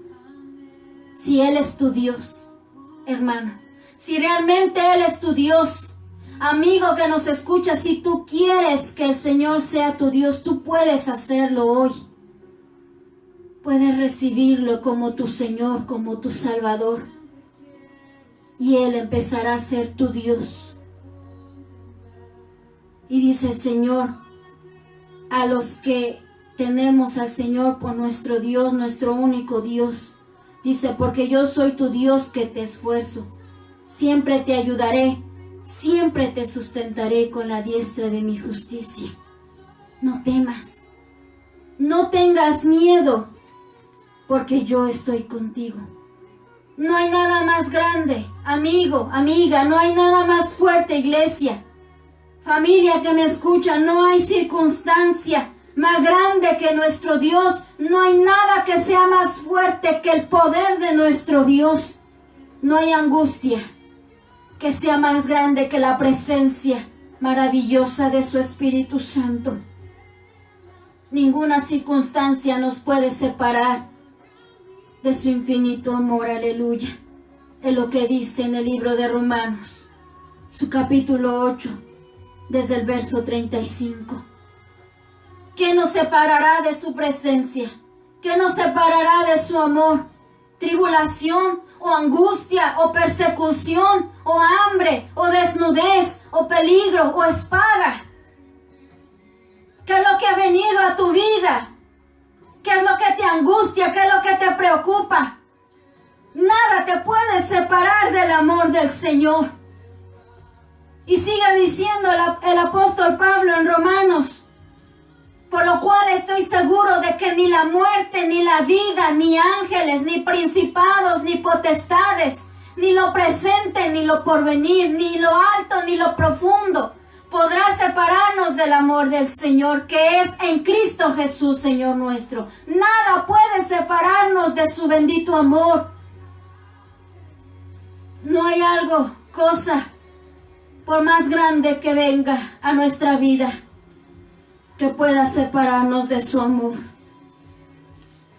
Si Él es tu Dios, hermano, si realmente Él es tu Dios, amigo que nos escucha, si tú quieres que el Señor sea tu Dios, tú puedes hacerlo hoy. Puedes recibirlo como tu Señor, como tu Salvador. Y Él empezará a ser tu Dios. Y dice el Señor, a los que tenemos al Señor por nuestro Dios, nuestro único Dios, dice, porque yo soy tu Dios que te esfuerzo. Siempre te ayudaré, siempre te sustentaré con la diestra de mi justicia. No temas, no tengas miedo, porque yo estoy contigo. No hay nada más grande, amigo, amiga, no hay nada más fuerte, iglesia. Familia que me escucha, no hay circunstancia más grande que nuestro Dios. No hay nada que sea más fuerte que el poder de nuestro Dios. No hay angustia que sea más grande que la presencia maravillosa de su Espíritu Santo. Ninguna circunstancia nos puede separar de su infinito amor, aleluya. Es lo que dice en el libro de Romanos, su capítulo 8, desde el verso 35. ¿Qué nos separará de su presencia? ¿Qué nos separará de su amor? ¿Tribulación o angustia o persecución o hambre o desnudez o peligro o espada? ¿Qué es lo que ha venido a tu vida? ¿Qué es lo que te angustia? ¿Qué es lo que te preocupa? Nada te puede separar del amor del Señor. Y sigue diciendo el apóstol Pablo en Romanos, por lo cual estoy seguro de que ni la muerte, ni la vida, ni ángeles, ni principados, ni potestades, ni lo presente, ni lo porvenir, ni lo alto, ni lo profundo, podrá separarnos del amor del Señor que es en Cristo Jesús, Señor nuestro. Nada puede separarnos de su bendito amor. No hay algo, cosa, por más grande que venga a nuestra vida, que pueda separarnos de su amor.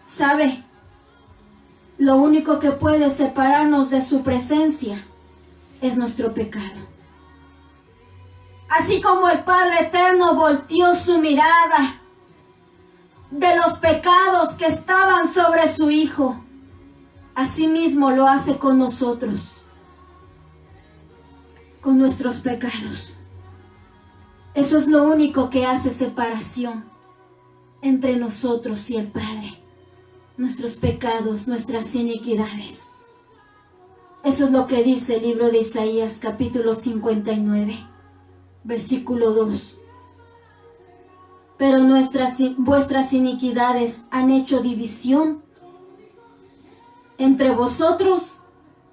¿Sabe? Lo único que puede separarnos de su presencia es nuestro pecado. Así como el Padre Eterno volteó su mirada de los pecados que estaban sobre su Hijo, asimismo lo hace con nosotros, con nuestros pecados. Eso es lo único que hace separación entre nosotros y el Padre. Nuestros pecados, nuestras iniquidades. Eso es lo que dice el libro de Isaías, capítulo 59, versículo 2. Pero vuestras iniquidades han hecho división entre vosotros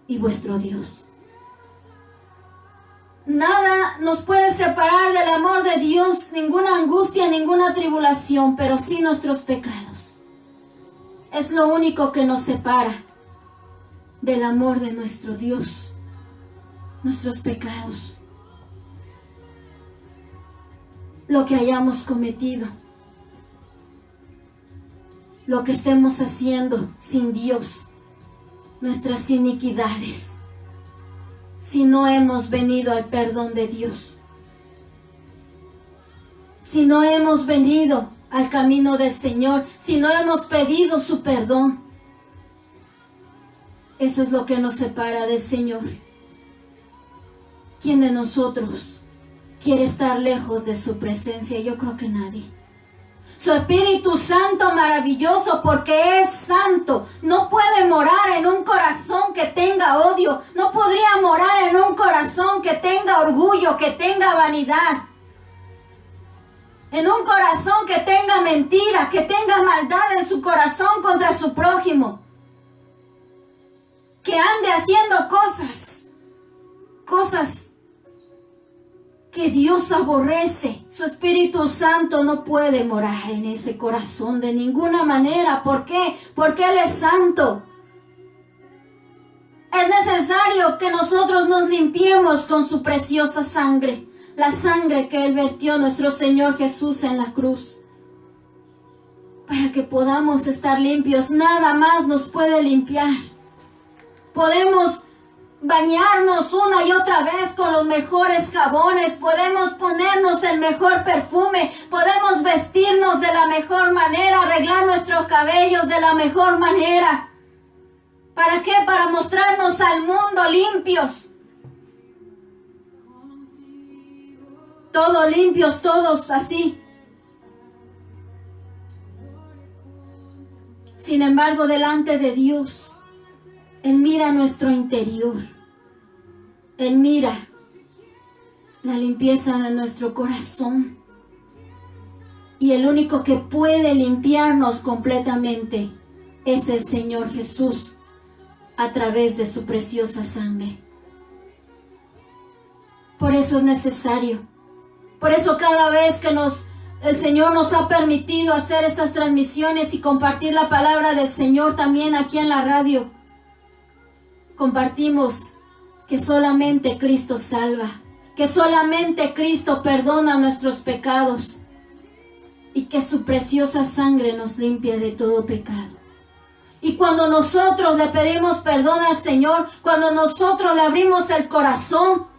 y vuestro Dios. Nada nos puede separar del amor de Dios, ninguna angustia, ninguna tribulación, pero sí nuestros pecados. Es lo único que nos separa del amor de nuestro Dios, nuestros pecados, lo que hayamos cometido, lo que estemos haciendo sin Dios, nuestras iniquidades, si no hemos venido al perdón de Dios, si no hemos venido al camino del Señor, si no hemos pedido su perdón. Eso es lo que nos separa del Señor. ¿Quién de nosotros quiere estar lejos de su presencia? Yo creo que nadie. Su Espíritu Santo maravilloso, porque es santo, no puede morar en un corazón que tenga odio, no podría morar en un corazón que tenga orgullo, que tenga vanidad. En un corazón que tenga mentira, que tenga maldad en su corazón contra su prójimo. Que ande haciendo cosas que Dios aborrece. Su Espíritu Santo no puede morar en ese corazón de ninguna manera. ¿Por qué? Porque Él es santo. Es necesario que nosotros nos limpiemos con su preciosa sangre. La sangre que Él vertió nuestro Señor Jesús en la cruz. Para que podamos estar limpios. Nada más nos puede limpiar. Podemos bañarnos una y otra vez con los mejores jabones. Podemos ponernos el mejor perfume. Podemos vestirnos de la mejor manera. Arreglar nuestros cabellos de la mejor manera. ¿Para qué? Para mostrarnos al mundo limpios. Todos limpios, todos así. Sin embargo, delante de Dios, Él mira nuestro interior. Él mira la limpieza de nuestro corazón. Y el único que puede limpiarnos completamente es el Señor Jesús a través de su preciosa sangre. Por eso es necesario. Por eso cada vez que el Señor nos ha permitido hacer estas transmisiones y compartir la palabra del Señor también aquí en la radio, compartimos que solamente Cristo salva, que solamente Cristo perdona nuestros pecados y que su preciosa sangre nos limpia de todo pecado. Y cuando nosotros le pedimos perdón al Señor, cuando nosotros le abrimos el corazón,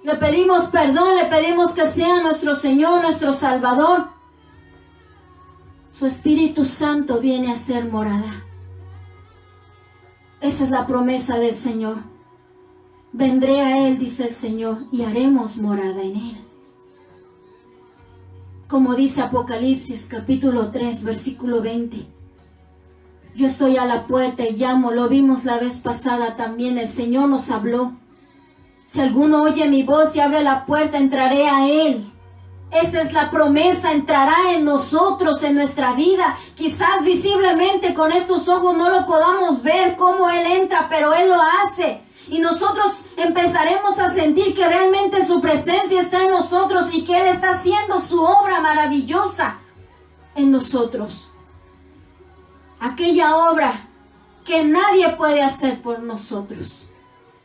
le pedimos perdón, le pedimos que sea nuestro Señor, nuestro Salvador, su Espíritu Santo viene a ser morada. Esa es la promesa del Señor. Vendré a Él, dice el Señor, y haremos morada en Él. Como dice Apocalipsis capítulo 3, versículo 20. Yo estoy a la puerta y llamo. Lo vimos la vez pasada también. El Señor nos habló. Si alguno oye mi voz y abre la puerta, entraré a Él. Esa es la promesa, entrará en nosotros, en nuestra vida. Quizás visiblemente con estos ojos no lo podamos ver cómo Él entra, pero Él lo hace. Y nosotros empezaremos a sentir que realmente su presencia está en nosotros y que Él está haciendo su obra maravillosa en nosotros. Aquella obra que nadie puede hacer por nosotros.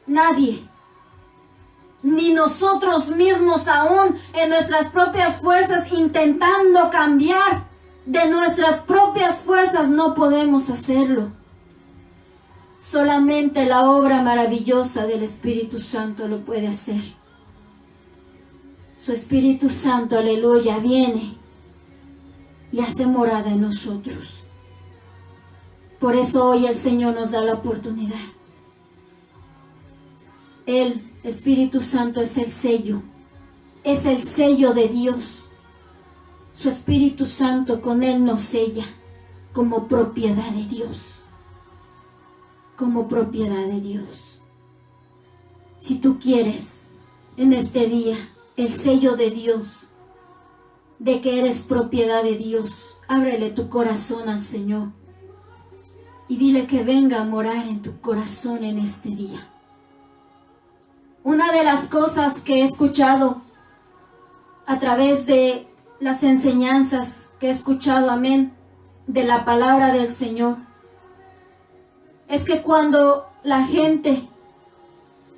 Nadie. Ni nosotros mismos aún en nuestras propias fuerzas intentando cambiar de nuestras propias fuerzas no podemos hacerlo. Solamente la obra maravillosa del Espíritu Santo lo puede hacer. Su Espíritu Santo, aleluya, viene y hace morada en nosotros. Por eso hoy el Señor nos da la oportunidad. El Espíritu Santo es el sello de Dios. Su Espíritu Santo con Él nos sella como propiedad de Dios. Como propiedad de Dios. Si tú quieres en este día el sello de Dios, de que eres propiedad de Dios, ábrele tu corazón al Señor y dile que venga a morar en tu corazón en este día. Una de las cosas que he escuchado a través de las enseñanzas que he escuchado, amén, de la palabra del Señor, es que cuando la gente,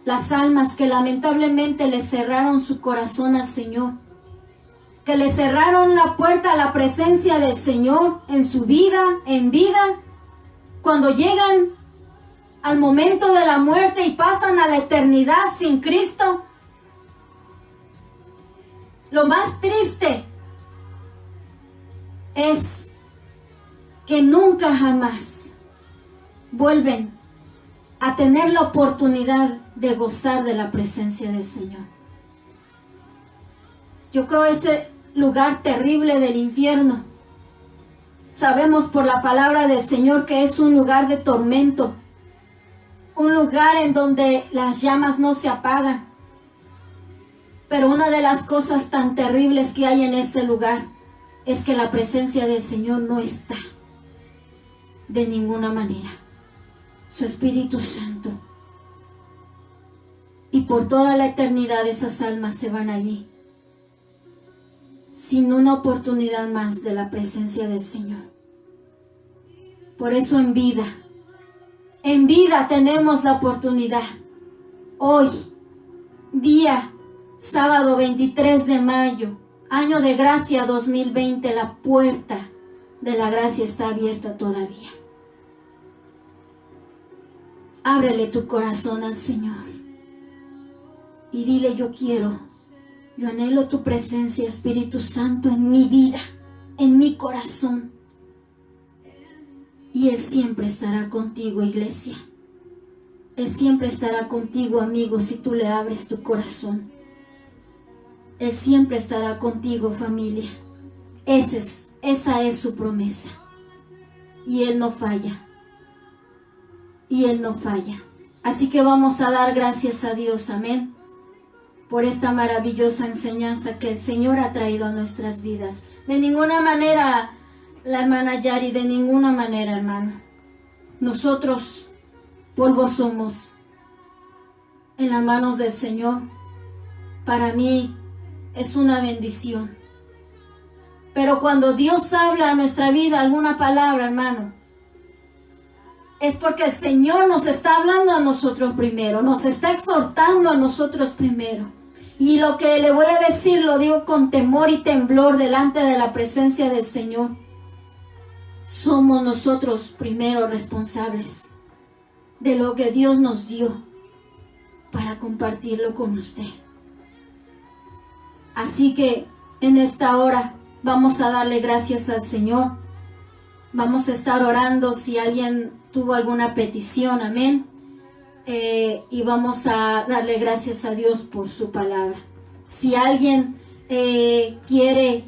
las almas que lamentablemente le cerraron su corazón al Señor, que le cerraron la puerta a la presencia del Señor en su vida, en vida, cuando llegan al momento de la muerte y pasan a la eternidad sin Cristo, lo más triste es que nunca jamás vuelven a tener la oportunidad de gozar de la presencia del Señor. Yo creo ese lugar terrible del infierno, sabemos por la palabra del Señor que es un lugar de tormento, un lugar en donde las llamas no se apagan. Pero una de las cosas tan terribles que hay en ese lugar es que la presencia del Señor no está de ninguna manera. Su Espíritu Santo. Y por toda la eternidad esas almas se van allí, sin una oportunidad más de la presencia del Señor. Por eso en vida tenemos la oportunidad. Hoy, día sábado 23 de mayo, año de gracia 2020, la puerta de la gracia está abierta todavía. Ábrele tu corazón al Señor y dile: yo anhelo tu presencia, Espíritu Santo, en mi vida, en mi corazón. Y Él siempre estará contigo, iglesia. Él siempre estará contigo, amigo, si tú le abres tu corazón. Él siempre estará contigo, familia. Esa es su promesa. Y Él no falla. Y Él no falla. Así que vamos a dar gracias a Dios, amén, por esta maravillosa enseñanza que el Señor ha traído a nuestras vidas. De ninguna manera, la hermana Yari, de ninguna manera, hermano. Nosotros, polvo somos en las manos del Señor. Para mí es una bendición. Pero cuando Dios habla a nuestra vida alguna palabra, hermano, es porque el Señor nos está hablando a nosotros primero, nos está exhortando a nosotros primero. Y lo que le voy a decir lo digo con temor y temblor delante de la presencia del Señor. Somos nosotros primero responsables de lo que Dios nos dio para compartirlo con usted. Así que en esta hora vamos a darle gracias al Señor. Vamos a estar orando si alguien tuvo alguna petición, amén. Y vamos a darle gracias a Dios por su palabra. Si alguien quiere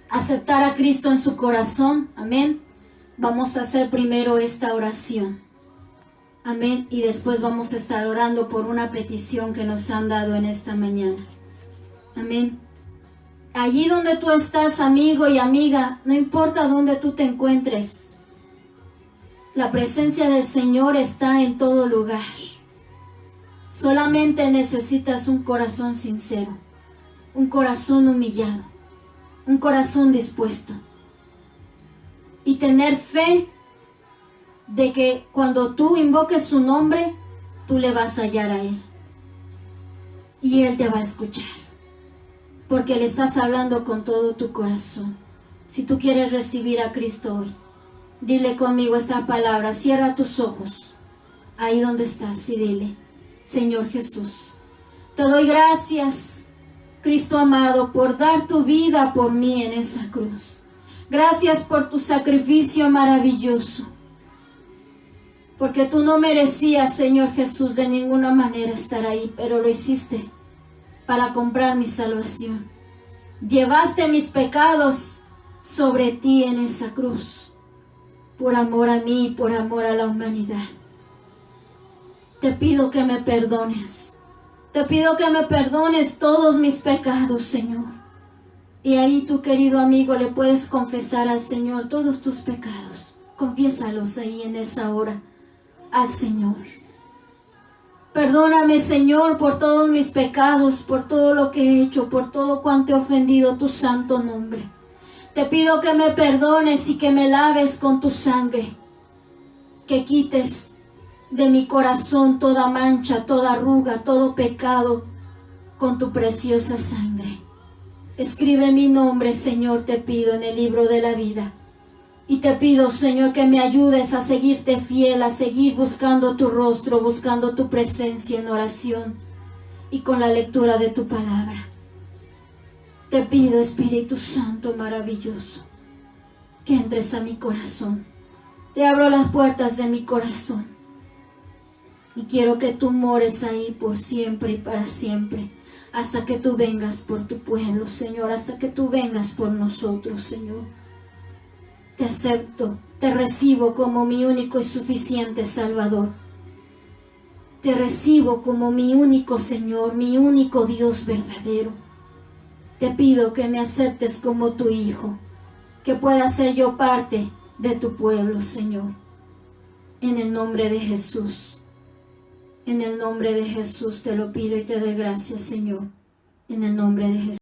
aceptar a Cristo en su corazón, amén, vamos a hacer primero esta oración, amén, y después vamos a estar orando por una petición que nos han dado en esta mañana, amén. Allí donde tú estás, amigo y amiga, no importa dónde tú te encuentres, La presencia del Señor está en todo lugar. Solamente necesitas un corazón sincero, un corazón humillado, un corazón dispuesto. Y tener fe de que cuando tú invoques su nombre, tú le vas a hallar a Él. Y Él te va a escuchar. Porque le estás hablando con todo tu corazón. Si tú quieres recibir a Cristo hoy, dile conmigo esta palabra. Cierra tus ojos. Ahí donde estás y dile: Señor Jesús, te doy gracias, Cristo amado, por dar tu vida por mí en esa cruz. Gracias por tu sacrificio maravilloso. Porque tú no merecías, Señor Jesús, de ninguna manera estar ahí, pero lo hiciste para comprar mi salvación. Llevaste mis pecados sobre ti en esa cruz, por amor a mí y por amor a la humanidad. Te pido que me perdones. Te pido que me perdones todos mis pecados, Señor. Y ahí tu querido amigo le puedes confesar al Señor todos tus pecados. Confiésalos ahí en esa hora al Señor. Perdóname, Señor, por todos mis pecados, por todo lo que he hecho, por todo cuanto he ofendido tu santo nombre. Te pido que me perdones y que me laves con tu sangre, que quites de mi corazón toda mancha, toda arruga, todo pecado con tu preciosa sangre. Escribe mi nombre, Señor, te pido en el libro de la vida. Y te pido, Señor, que me ayudes a seguirte fiel, a seguir buscando tu rostro, buscando tu presencia en oración y con la lectura de tu palabra. Te pido, Espíritu Santo maravilloso, que entres a mi corazón. Te abro las puertas de mi corazón. Y quiero que tú mores ahí por siempre y para siempre, hasta que tú vengas por tu pueblo, Señor, hasta que tú vengas por nosotros, Señor. Te acepto, te recibo como mi único y suficiente Salvador. Te recibo como mi único Señor, mi único Dios verdadero. Te pido que me aceptes como tu Hijo, que pueda ser yo parte de tu pueblo, Señor. En el nombre de Jesús. En el nombre de Jesús te lo pido y te doy gracias, Señor. En el nombre de Jesús.